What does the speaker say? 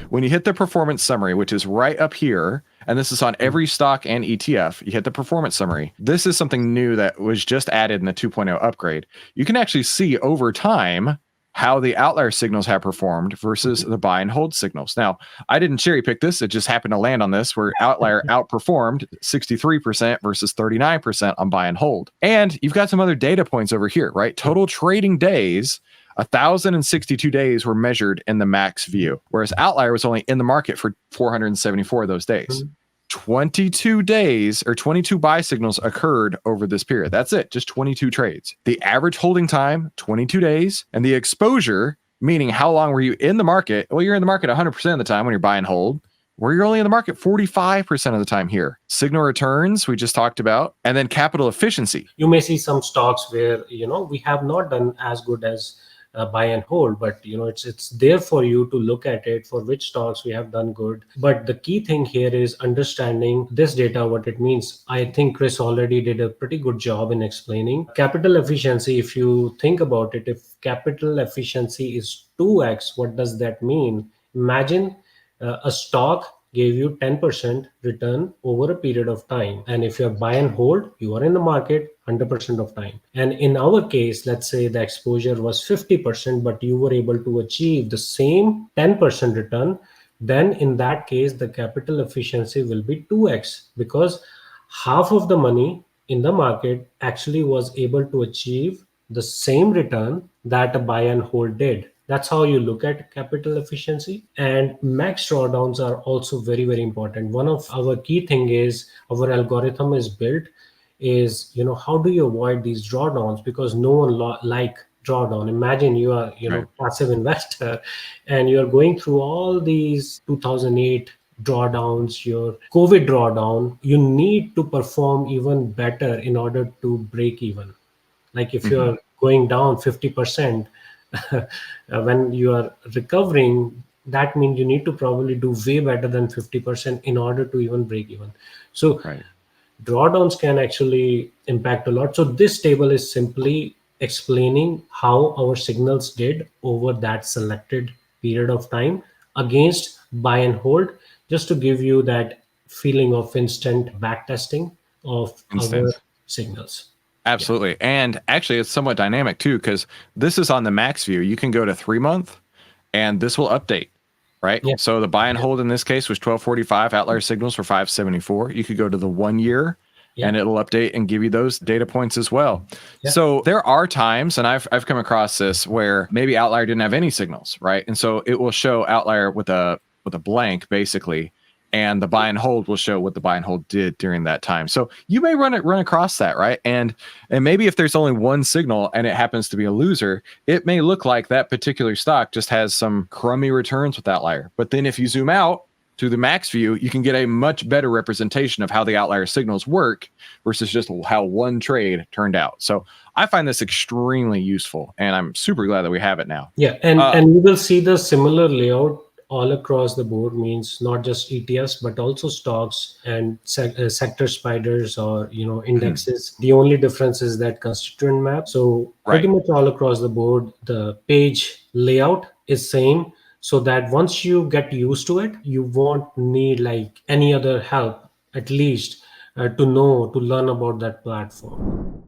when you hit the performance summary, which is right up here, and this is on every stock and ETF, you hit the performance summary. This is something new that was just added in the 2.0 upgrade. You can actually see over time how the outlier signals have performed versus the buy and hold signals. Now, I didn't cherry pick this. It just happened to land on this where outlier outperformed 63% versus 39% on buy and hold. And you've got some other data points over here, right? Total trading days, 1,062 days were measured in the max view, whereas outlier was only in the market for 474 of those days. 22 days or 22 buy signals occurred over this period. That's it, just 22 trades. The average holding time, 22 days, and the exposure, meaning how long were you in the market? Well, you're in the market 100% of the time when you're buy and hold, where you're only in the market 45% of the time here. Signal returns, we just talked about, and then capital efficiency. You may see some stocks where, we have not done as good as buy and hold, but it's there for you to look at it for which stocks we have done good. But the key thing here is understanding this data, what it means. I think Chris already did a pretty good job in explaining capital efficiency. If you think about it, if capital efficiency is 2x, what does that mean? Imagine a stock gave you 10% return over a period of time. And if you're buy and hold, you are in the market 100% of time. And in our case, let's say the exposure was 50%, but you were able to achieve the same 10% return, then in that case, the capital efficiency will be 2x, because half of the money in the market actually was able to achieve the same return that a buy and hold did. That's how you look at capital efficiency. And max drawdowns are also very, very important. One of our key thing is our algorithm is built is, how do you avoid these drawdowns? Because no one like drawdown. Imagine you are, Right. passive investor, and you're going through all these 2008 drawdowns, your COVID drawdown. You need to perform even better in order to break even. Like if you're going down 50%, when you are recovering, that means you need to probably do way better than 50% in order to even break even. So Right. drawdowns can actually impact a lot. So this table is simply explaining how our signals did over that selected period of time against buy and hold, just to give you that feeling of instant backtesting of our signals. Absolutely. And actually, it's somewhat dynamic too, because this is on the max view. You can go to 3 month and this will update, right? Yeah. So the buy and hold in this case was 1245, outlier signals for 574. You could go to the 1 year and it'll update and give you those data points as well. Yeah. So there are times, and I've come across this, where maybe outlier didn't have any signals, right? And so it will show outlier with a blank basically, and the buy and hold will show what the buy and hold did during that time. So you may run across that, right? And maybe if there's only one signal and it happens to be a loser, it may look like that particular stock just has some crummy returns with outlier. But then if you zoom out to the max view, you can get a much better representation of how the outlier signals work versus just how one trade turned out. So I find this extremely useful, and I'm super glad that we have it now. Yeah, and you will see the similar layout all across the board, means not just ETFs, but also stocks and sector spiders or, indexes. The only difference is that constituent map. So pretty much all across the board, the page layout is same, so that once you get used to it, you won't need like any other help, at least to learn about that platform.